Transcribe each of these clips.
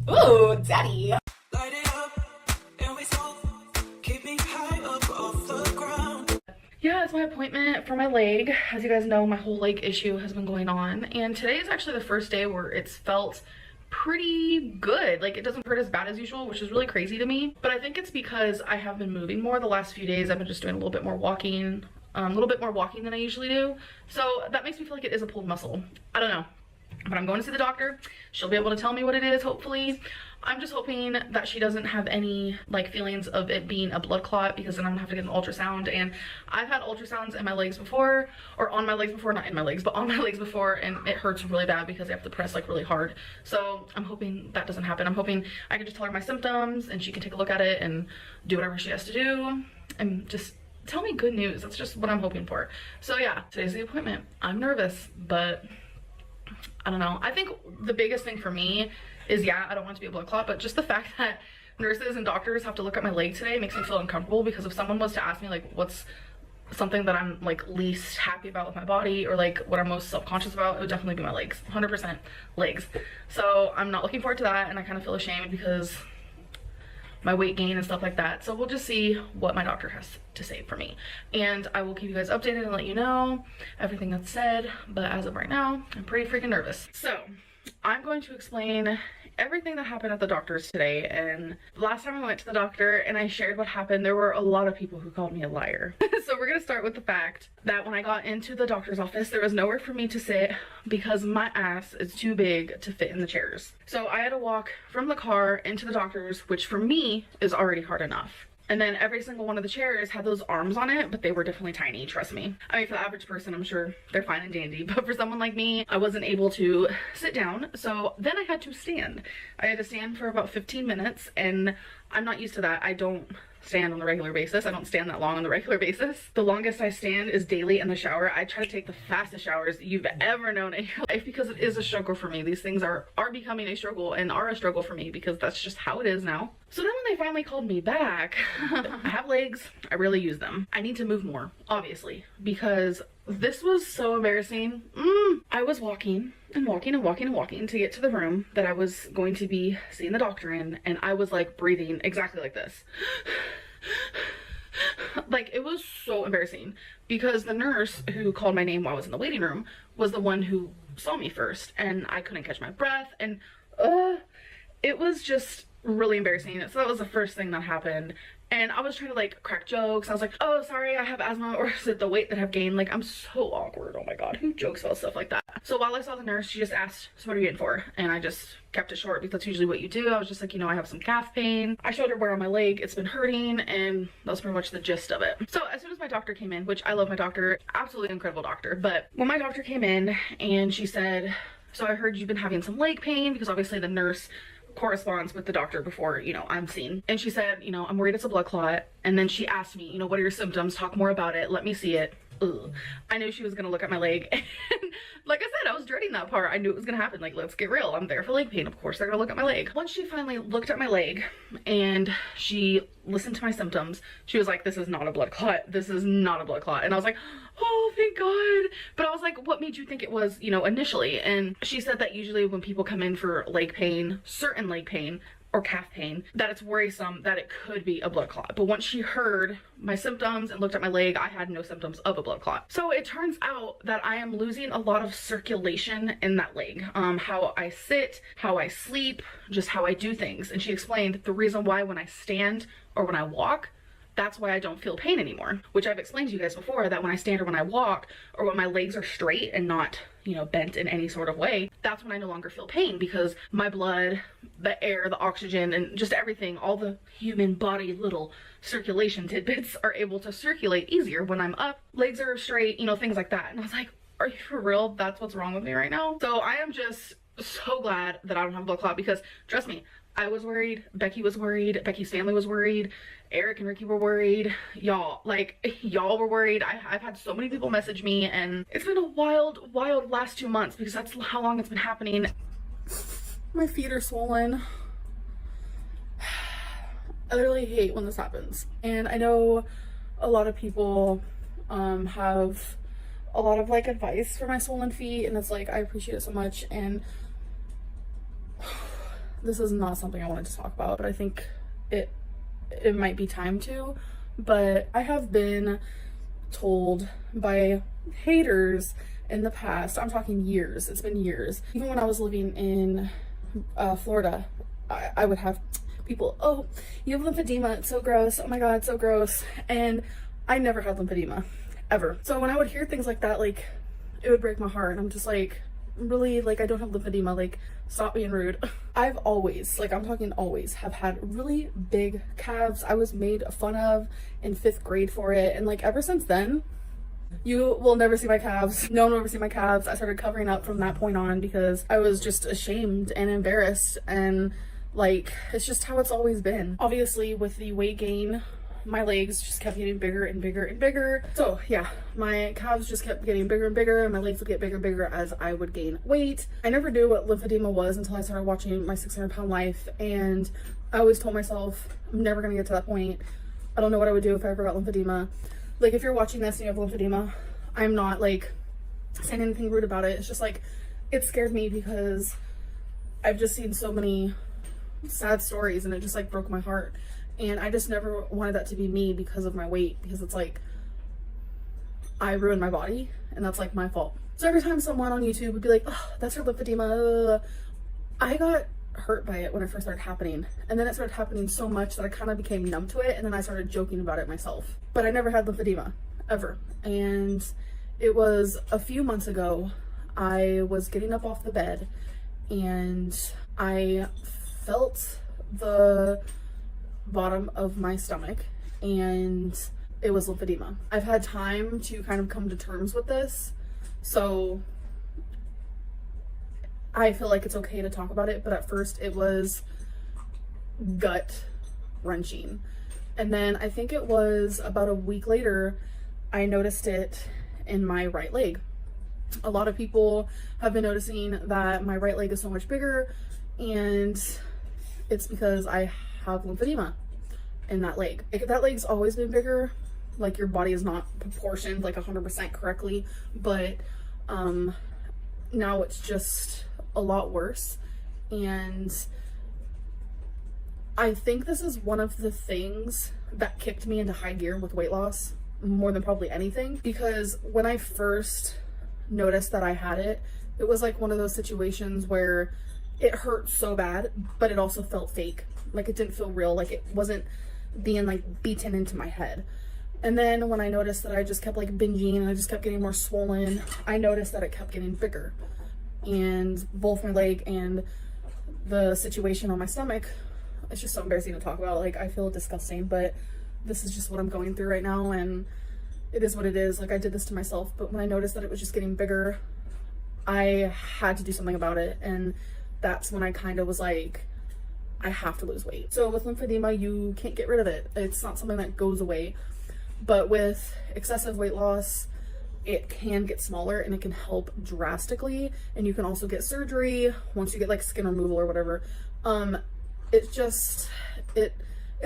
Ooh, daddy. Light it up, and we smoke. Keep me high up off the ground. Yeah, it's my appointment for my leg. As you guys know, my whole leg issue has been going on, and today is actually the first day where it's felt pretty good. Like, it doesn't hurt as bad as usual, which is really crazy to me. But I think it's because I have been moving more the last few days. I've been just doing a little bit more walking, than I usually do. So that makes me feel like it is a pulled muscle. I don't know. But I'm going to see the doctor. She'll be able to tell me what it is, hopefully. I'm just hoping that she doesn't have any like feelings of it being a blood clot, because then I'm gonna have to get an ultrasound. And I've had ultrasounds in my legs before, or on my legs before, not in my legs, but on my legs before, and it hurts really bad because I have to press like really hard. So I'm hoping that doesn't happen. I'm hoping I can just tell her my symptoms and she can take a look at it and do whatever she has to do and just tell me good news. That's just what I'm hoping for. So yeah, today's the appointment. I'm nervous, but I don't know. I think the biggest thing for me is, yeah, I don't want it to be a blood clot, but just the fact that nurses and doctors have to look at my leg today makes me feel uncomfortable, because if someone was to ask me like what's something that I'm like least happy about with my body, or like what I'm most self-conscious about, it would definitely be my legs. 100% legs. So I'm not looking forward to that, and I kind of feel ashamed because my weight gain and stuff like that. So we'll just see what my doctor has to say for me, and I will keep you guys updated and let you know everything that's said. But as of right now, I'm pretty freaking nervous. So I'm going to explain everything that happened at the doctor's today. And last time I went to the doctor and I shared what happened, there were a lot of people who called me a liar. So we're gonna start with the fact that when I got into the doctor's office, there was nowhere for me to sit because my ass is too big to fit in the chairs. So I had to walk from the car into the doctor's, which for me is already hard enough. And then every single one of the chairs had those arms on it, but they were definitely tiny, trust me. I mean, for the average person, I'm sure they're fine and dandy, but for someone like me, I wasn't able to sit down. So then I had to stand. I had to stand for about 15 minutes, and I'm not used to that. I don't stand on a regular basis. I don't stand that long on the regular basis. The longest I stand is daily in the shower. I try to take the fastest showers you've ever known in your life, because it is a struggle for me. These things are becoming a struggle, and are a struggle for me, because that's just how it is now. So then when they finally called me back, I have legs. I really use them. I need to move more, obviously, because this was so embarrassing. I was walking and walking and walking and walking to get to the room that I was going to be seeing the doctor in, and I was like breathing exactly like this. Like, it was so embarrassing, because the nurse who called my name while I was in the waiting room was the one who saw me first, and I couldn't catch my breath, and it was just really embarrassing. So that was the first thing that happened. And I was trying to like crack jokes. I was like, oh, sorry, I have asthma, or is it the weight that I've gained? Like, I'm so awkward. Oh my god, who jokes about stuff like that? So while I saw the nurse, she just asked, so what are you in for? And I just kept it short, because that's usually what you do. I was just like, you know, I have some calf pain. I showed her where on my leg it's been hurting, and that was pretty much the gist of it. So as soon as my doctor came in, which I love my doctor, absolutely incredible doctor, but when my doctor came in and she said, so I heard you've been having some leg pain, because obviously the nurse corresponds with the doctor before, you know, I'm seen. And she said, you know, I'm worried it's a blood clot. And then she asked me, you know, what are your symptoms? Talk more about it. Let me see it. Ugh. I knew she was gonna look at my leg, and like I said, I was dreading that part. I knew it was gonna happen. Like, let's get real. I'm there for leg pain. Of course they're gonna look at my leg. Once she finally looked at my leg and she listened to my symptoms, she was like, this is not a blood clot. This is not a blood clot. And I was like, oh, thank God. But I was like, what made you think it was, you know, initially? And she said that usually when people come in for leg pain, certain leg pain, or calf pain, that it's worrisome that it could be a blood clot. But once she heard my symptoms and looked at my leg, I had no symptoms of a blood clot. So it turns out that I am losing a lot of circulation in that leg. How I sit, how I sleep, just how I do things. And she explained the reason why when I stand or when I walk, that's why I don't feel pain anymore, which I've explained to you guys before, that when I stand or when I walk, or when my legs are straight and not, you know, bent in any sort of way, that's when I no longer feel pain, because my blood, the air, the oxygen, and just everything, all the human body little circulation tidbits are able to circulate easier when I'm up, legs are straight, you know, things like that. And I was like, are you for real? That's what's wrong with me right now? So I am just so glad that I don't have a blood clot, because trust me, I was worried, Becky was worried, Becky's family was worried, Eric and Ricky were worried, y'all, like, y'all were worried. I've had so many people message me, and it's been a wild last 2 months, because that's how long it's been happening. My feet are swollen. I really hate when this happens. And I know a lot of people have a lot of like advice for my swollen feet, and it's like, I appreciate it so much. And this is not something I wanted to talk about, but I think it might be time to. But I have been told by haters in the past, I'm talking years, it's been years, even when I was living in Florida, I would have people, oh, you have lymphedema, it's so gross, oh my god, it's so gross. And I never had lymphedema, ever. So when I would hear things like that, like, it would break my heart, and I'm just like, really, like, I don't have lymphedema, like, stop being rude. I've always, like, I'm talking always, have had really big calves. I was made fun of in 5th grade for it, and like, ever since then, you will never see my calves. No one will ever see my calves. I started covering up from that point on because I was just ashamed and embarrassed, and like, it's just how it's always been. Obviously, with the weight gain, my legs just kept getting bigger and bigger and bigger. So yeah, my calves just kept getting bigger and bigger, and my legs would get bigger and bigger as I would gain weight. I never knew what lymphedema was until I started watching My 600-Pound Life, and I always told myself, I'm never gonna get to that point. I don't know what I would do if I ever got lymphedema. Like, if you're watching this and you have lymphedema, I'm not like saying anything rude about it. It's just like, it scared me because I've just seen so many sad stories, and it just like broke my heart. And I just never wanted that to be me because of my weight, because it's like, I ruined my body, and that's like my fault. So every time someone on YouTube would be like, oh, that's your lymphedema, I got hurt by it when it first started happening. And then it started happening so much that I kind of became numb to it, and then I started joking about it myself. But I never had lymphedema, ever. And it was a few months ago, I was getting up off the bed, and I felt the bottom of my stomach, and it was lymphedema. I've had time to kind of come to terms with this, so I feel like it's okay to talk about it, but at first it was gut wrenching. And then I think it was about a week later, I noticed it in my right leg. A lot of people have been noticing that my right leg is so much bigger, and it's because I have lymphedema in that leg. That leg's always been bigger. Like, your body is not proportioned like 100% correctly, but now it's just a lot worse. And I think this is one of the things that kicked me into high gear with weight loss more than probably anything, because when I first noticed that I had it, it was like one of those situations where it hurt so bad, but it also felt fake. Like, it didn't feel real. Like, it wasn't being like beaten into my head. And then when I noticed that I just kept like binging and I just kept getting more swollen, I noticed that it kept getting bigger. And both my leg and the situation on my stomach, it's just so embarrassing to talk about. Like, I feel disgusting, but this is just what I'm going through right now, and it is what it is. Like, I did this to myself, but when I noticed that it was just getting bigger, I had to do something about it. And that's when I kind of was like, I have to lose weight. So with lymphedema, you can't get rid of it. It's not something that goes away. But with excessive weight loss, it can get smaller, and it can help drastically. And you can also get surgery once you get like skin removal or whatever. It just, it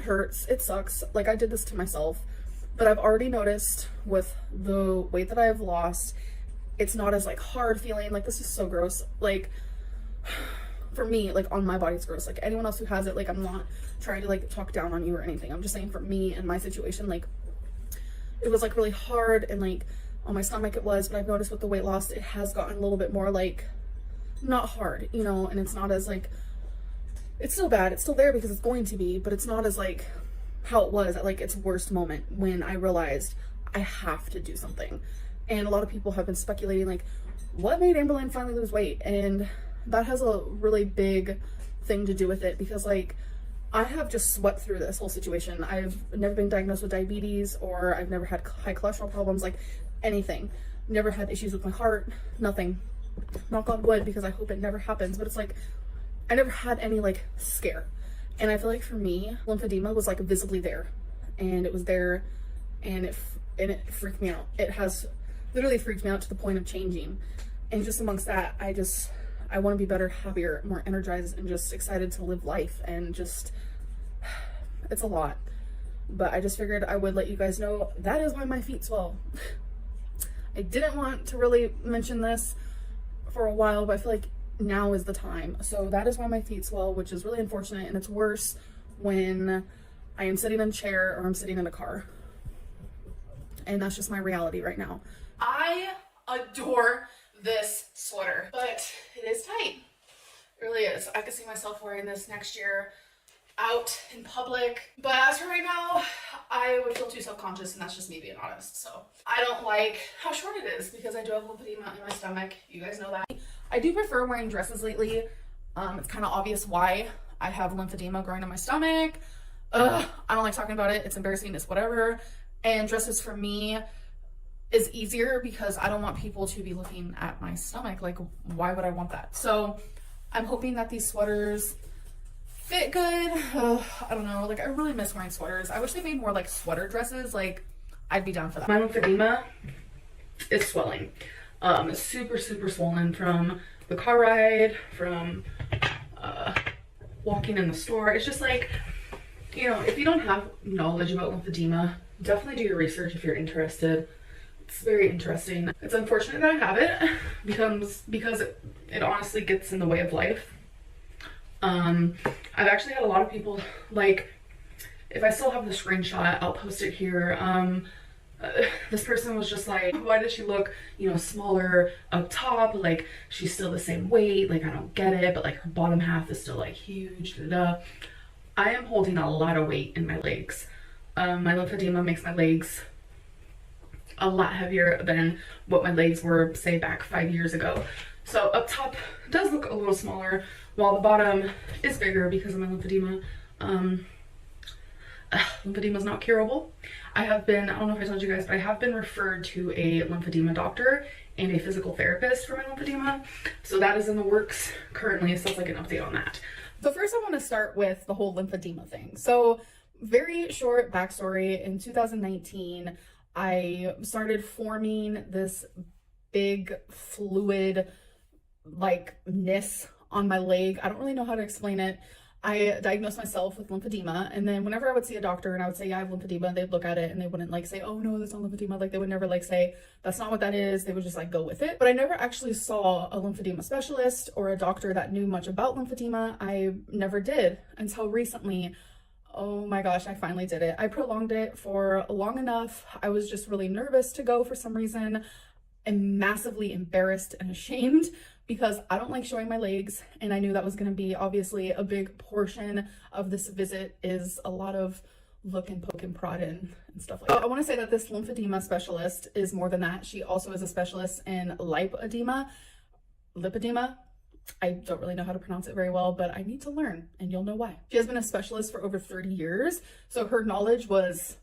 hurts. It sucks. Like, I did this to myself, but I've already noticed with the weight that I've lost, it's not as like hard feeling. Like, this is so gross. Like, for me, like, on my body, it's gross. Like, anyone else who has it, like, I'm not trying to like talk down on you or anything. I'm just saying, for me and my situation, like, it was like really hard, and like on my stomach it was, but I've noticed with the weight loss, it has gotten a little bit more like, not hard, you know, and it's not as like, it's still bad. It's still there because it's going to be, but it's not as like how it was at like its worst moment when I realized I have to do something. And a lot of people have been speculating like, what made Amberlynn finally lose weight? And that has a really big thing to do with it, because like, I have just swept through this whole situation. I've never been diagnosed with diabetes, or I've never had high cholesterol problems, like anything. Never had issues with my heart, nothing. Knock on wood, because I hope it never happens, but it's like, I never had any like scare. And I feel like for me, lymphedema was like visibly there, and it was there, and it freaked me out. It has literally freaked me out to the point of changing. And just amongst that, I want to be better, happier, more energized, and just excited to live life. And just, it's a lot. But I just figured I would let you guys know that is why my feet swell. I didn't want to really mention this for a while, but I feel like now is the time. So that is why my feet swell, which is really unfortunate, and it's worse when I am sitting in a chair or I'm sitting in a car. And that's just my reality right now. I adore this sweater, but it is tight. It really is. I could see myself wearing this next year out in public, but as for right now, I would feel too self-conscious, and that's just me being honest. So I don't like how short it is because I do have lymphedema in my stomach. You guys know that. I do prefer wearing dresses lately. It's kind of obvious why. I have lymphedema growing in my stomach. I don't like talking about it. It's embarrassing. It's whatever. And dresses for me is easier because I don't want people to be looking at my stomach. Like, why would I want that? So I'm hoping that these sweaters fit good. I don't know. Like, I really miss wearing sweaters. I wish they made more like sweater dresses. Like, I'd be down for that. My lymphedema is swelling. It's super, super swollen from the car ride, from walking in the store. It's just like, you know, if you don't have knowledge about lymphedema, definitely do your research if you're interested. It's very interesting. It's unfortunate that I have it because it honestly gets in the way of life. I've actually had a lot of people, like, if I still have the screenshot, I'll post it here. This person was just like, why does she look, you know, smaller up top? Like, she's still the same weight. Like, I don't get it, but like her bottom half is still like huge. I am holding a lot of weight in my legs. My lymphedema makes my legs a lot heavier than what my legs were, say, back 5 years ago. So up top does look a little smaller, while the bottom is bigger because of my lymphedema. Lymphedema is not curable. I don't know if I told you guys, but I have been referred to a lymphedema doctor and a physical therapist for my lymphedema. So that is in the works currently, so it's like an update on that. So first I want to start with the whole lymphedema thing. So very short backstory. In 2019, I started forming this big fluid like-ness on my leg. I don't really know how to explain it. I diagnosed myself with lymphedema, and then whenever I would see a doctor and I would say, yeah, I have lymphedema, they'd look at it and they wouldn't like say, oh no, that's not lymphedema. Like, they would never like say, that's not what that is. They would just like go with it. But I never actually saw a lymphedema specialist or a doctor that knew much about lymphedema. I never did until recently. Oh my gosh, I finally did it. I prolonged it for long enough. I was just really nervous to go for some reason. I'm massively embarrassed and ashamed because I don't like showing my legs, and I knew that was going to be obviously a big portion of this visit, is a lot of look and poke and prod and stuff like that. I want to say that this lymphedema specialist is more than that. She also is a specialist in lipedema. I don't really know how to pronounce it very well, but I need to learn, and you'll know why. She has been a specialist for over 30 years, so her knowledge was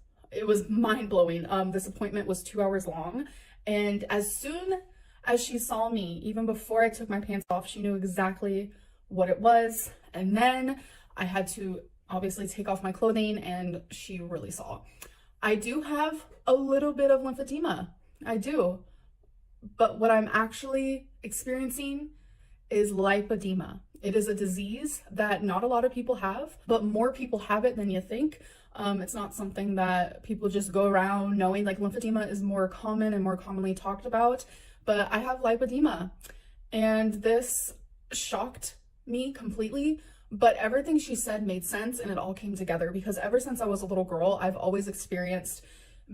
mind-blowing. This appointment was 2 hours long, and as soon as she saw me, even before I took my pants off, she knew exactly what it was. And then I had to obviously take off my clothing, and she really saw. I do have a little bit of lymphedema. I do. But what I'm actually experiencing is lipedema. It is a disease that not a lot of people have, but more people have it than you think. It's not something that people just go around knowing. Like, lymphedema is more common and more commonly talked about. But I have lipedema, and this shocked me completely, but everything she said made sense, and it all came together because ever since I was a little girl, I've always experienced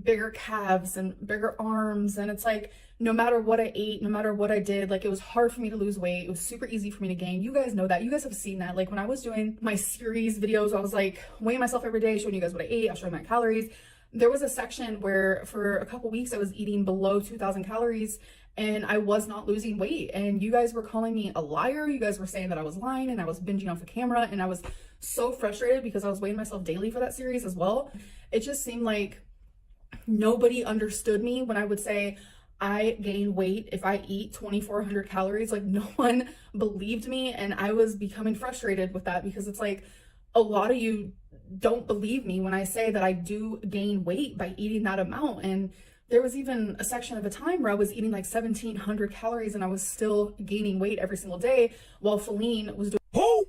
bigger calves and bigger arms, and it's like, no matter what I ate, no matter what I did, like, it was hard for me to lose weight. It was super easy for me to gain. You guys know that. You guys have seen that. Like, when I was doing my series videos, I was like weighing myself every day, showing you guys what I ate. I was showing my calories. There was a section where for a couple weeks I was eating below 2,000 calories, and I was not losing weight, and you guys were calling me a liar. You guys were saying that I was lying and I was binging off the camera, and I was so frustrated because I was weighing myself daily for that series as well. It just seemed like nobody understood me when I would say I gain weight if I eat 2,400 calories. Like, no one believed me, and I was becoming frustrated with that because it's like, a lot of you don't believe me when I say that I do gain weight by eating that amount. And there was even a section of a time where I was eating like 1,700 calories and I was still gaining weight every single day, while Feline was doing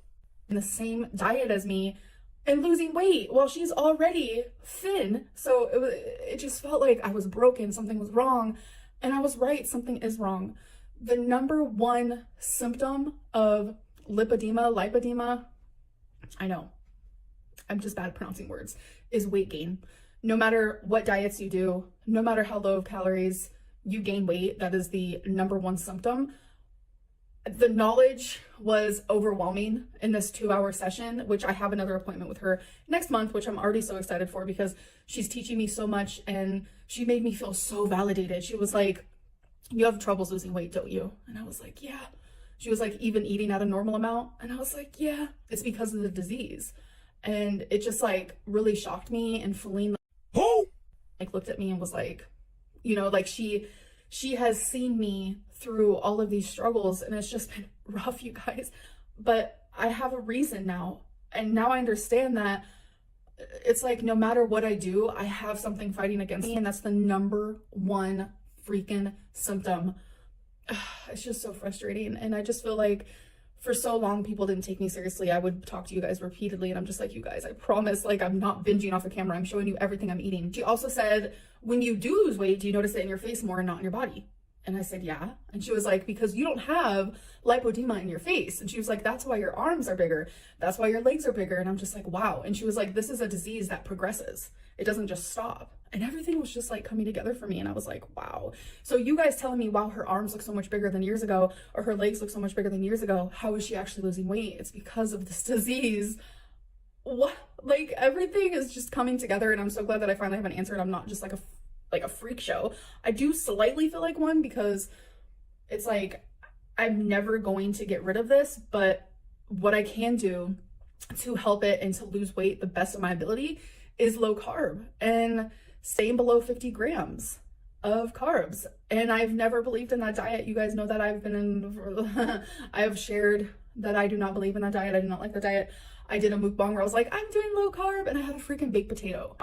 the same diet as me and losing weight while she's already thin. So it just felt like I was broken, something was wrong. And I was right, something is wrong. The number one symptom of lipedema, I know, I'm just bad at pronouncing words, is weight gain. No matter what diets you do, no matter how low of calories, you gain weight. That is the number one symptom. The knowledge was overwhelming in this 2-hour session, which I have another appointment with her next month, which I'm already so excited for because she's teaching me so much and she made me feel so validated. She was like, you have troubles losing weight, don't you? And I was like, yeah. She was like, even eating at a normal amount? And I was like, yeah, it's because of the disease. And it just like really shocked me. And Feline like looked at me and was like, you know, like she has seen me through all of these struggles and it's just been rough, you guys. But I have a reason now. And now I understand that it's like, no matter what I do, I have something fighting against me. And that's the number one freaking symptom. It's just so frustrating. And I just feel like for so long people didn't take me seriously. I would talk to you guys repeatedly and I'm just like, you guys, I promise, like, I'm not binging off the camera. I'm showing you everything I'm eating. She also said, when you do lose weight, do you notice it in your face more and not in your body? And I said, yeah. And she was like, because you don't have lipedema in your face. And she was like, that's why your arms are bigger. That's why your legs are bigger. And I'm just like, wow. And she was like, this is a disease that progresses. It doesn't just stop. And everything was just like coming together for me. And I was like, wow. So you guys telling me, wow, her arms look so much bigger than years ago, or her legs look so much bigger than years ago. How is she actually losing weight? It's because of this disease. What? Like, everything is just coming together. And I'm so glad that I finally have an answer. And I'm not just like a freak show. I do slightly feel like one because it's like, I'm never going to get rid of this, but what I can do to help it and to lose weight the best of my ability is low carb and staying below 50 grams of carbs. And I've never believed in that diet. You guys know that I've been in, I have shared that I do not believe in that diet. I do not like the diet. I did a mukbang where I was like, I'm doing low carb, and I had a freaking baked potato.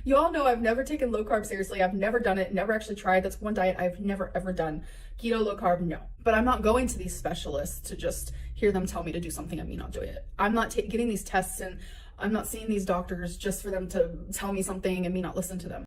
Y'all know I've never taken low carb seriously. I've never done it, never actually tried. That's one diet I've never ever done. Keto, low carb, no. But I'm not going to these specialists to just hear them tell me to do something and me not doing it. I'm not getting these tests and I'm not seeing these doctors just for them to tell me something and me not listen to them.